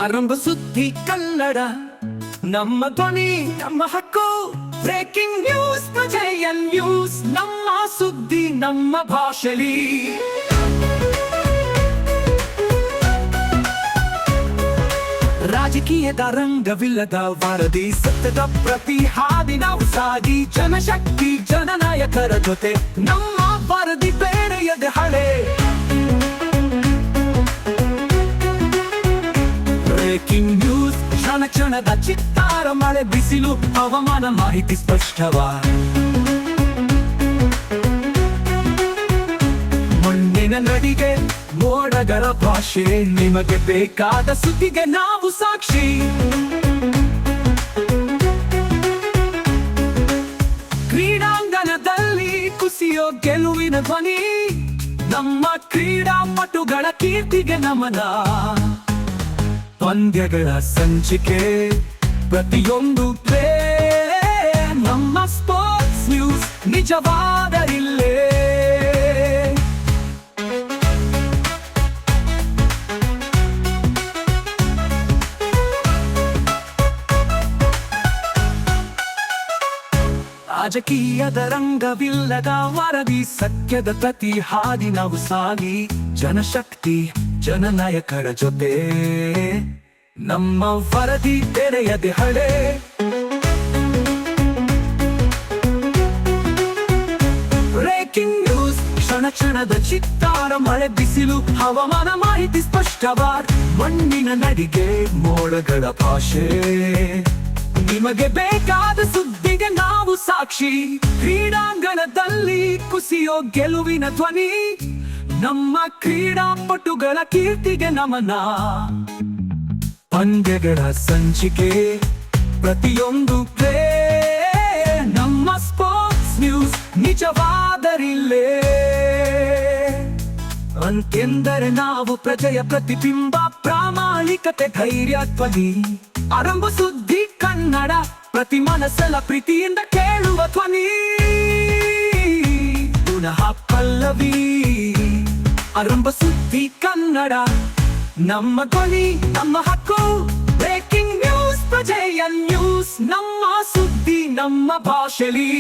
ಅರಂಭ ಸುದ್ದಿ ಕನ್ನಡ, ನಮ್ಮ ಧ್ವನಿ ನಮ್ಮ ಹಕ್ಕು. ಬ್ರೇಕಿಂಗ್ ನ್ಯೂಸ್ ಜೆಎನ್ ನ್ಯೂಸ್, ನಮ್ಮ ಸುದ್ದಿ ನಮ್ಮ ಭಾಷೆಲಿ. ರಾಜಕೀಯದ ರಂಗವಿಲ್ಲದ ವರದಿ, ಸತ್ಯದ ಪ್ರತಿ ಹಾದಿ ನಾವು ಸಾಗಿ. ಜನಶಕ್ತಿ ಜನನಾಯಕರ ಜೊತೆ ನಮ್ಮ ವರದಿ ಬೇರೆಯದೆ ಹಳೆ. ಬ್ರೇಕಿಂಗ್ ನ್ಯೂಸ್ ಕ್ಷಣ ಕ್ಷಣದ ಚಿತ್ತಾರ, ಮಳೆ ಬಿಸಿಲು ಹವಾಮಾನ ಮಾಹಿತಿ ಸ್ಪಷ್ಟವ. ಮಣ್ಣಿನ ನಡಿಗೆ ಮೋಡಗಳ ಭಾಷೆ, ನಿಮಗೆ ಬೇಕಾದ ಸುದ್ದಿಗೆ ನಾವು ಸಾಕ್ಷಿ. ಕ್ರೀಡಾಂಗಣದಲ್ಲಿ ಕುಸಿಯೋ ಗೆಲುವಿನ ಧ್ವನಿ, ನಮ್ಮ ಕ್ರೀಡಾಪಟುಗಳ ಕೀರ್ತಿಗೆ ನಮನ. ಪಂದ್ಯಗಳ ಸಂಚಿಕೆ ಪ್ರತಿಯೊಂದು ಪ್ಲೇ, ನಮ್ಮ ಸ್ಪೋರ್ಟ್ಸ್ ನ್ಯೂಸ್ ನಿಜವಾದರಿಲ್ಲೇ. ರಾಜಕೀಯದ ರಂಗವಿಲ್ಲದ ವರದಿ, ಸತ್ಯದ ಪ್ರತಿ ಹಾದಿ ನಾವು ಸಾಗಿ. ಜನಶಕ್ತಿ ಜನನಾಯಕರ ಜೊತೆ ನಮ್ಮ ವರದಿ ತೆರೆಯದೆ ಹಳೆ. ಬ್ರೇಕಿಂಗ್ ನ್ಯೂಸ್ ಕ್ಷಣ ಕ್ಷಣದ ಚಿತ್ತಾರ, ಮಳೆ ಬಿಸಿಲು ಹವಾಮಾನ ಮಾಹಿತಿ ಸ್ಪಷ್ಟವಾದ. ಮಣ್ಣಿನ ನಡಿಗೆ ಮೋಡಗಳ ಭಾಷೆ, ನಿಮಗೆ ಬೇಕಾದ ಸುದ್ದಿಗೆ ನಾವು ಸಾಕ್ಷಿ. ಕ್ರೀಡಾಂಗಣದಲ್ಲಿ ಕುಸಿಯೋ ಗೆಲುವಿನ ಧ್ವನಿ, ನಮ್ಮ ಕ್ರೀಡಾಪಟುಗಳ ಕೀರ್ತಿಗೆ ನಮನ. ಪಂದ್ಯಗಳ ಸಂಚಿಕೆ ಪ್ರತಿಯೊಂದು ಪ್ಲೇ, ನಮ್ಮ ಸ್ಪೋರ್ಟ್ಸ್ ನ್ಯೂಸ್ ನಿಜವಾದರಿಲ್ಲೇ. ಅಂತೆಂದರೆ ನಾವು ಪ್ರಜೆಯ ಪ್ರತಿಬಿಂಬ, ಪ್ರಾಮಾಣಿಕತೆ ಧೈರ್ಯ ಧ್ವನಿ. ಆರಂಭ ಸುದ್ದಿ ಕನ್ನಡ, ಪ್ರತಿ ಮನಸ್ಸೆಲ್ಲ ಪ್ರೀತಿಯಿಂದ ಕೇಳುವ ಧ್ವನಿ. ಪುನಃ ಪಲ್ಲವಿ, ಆರಂಭ ಸುದ್ದಿ ಕನ್ನಡ, ನಮ್ಮ ಧ್ವನಿ ನಮ್ಮ ಹಕ್ಕು. ಬ್ರೇಕಿಂಗ್ ನ್ಯೂಸ್ ಜೆಎನ್ ನ್ಯೂಸ್, ನಮ್ಮ ಸುದ್ದಿ ನಮ್ಮ ಭಾಷೆಲಿ.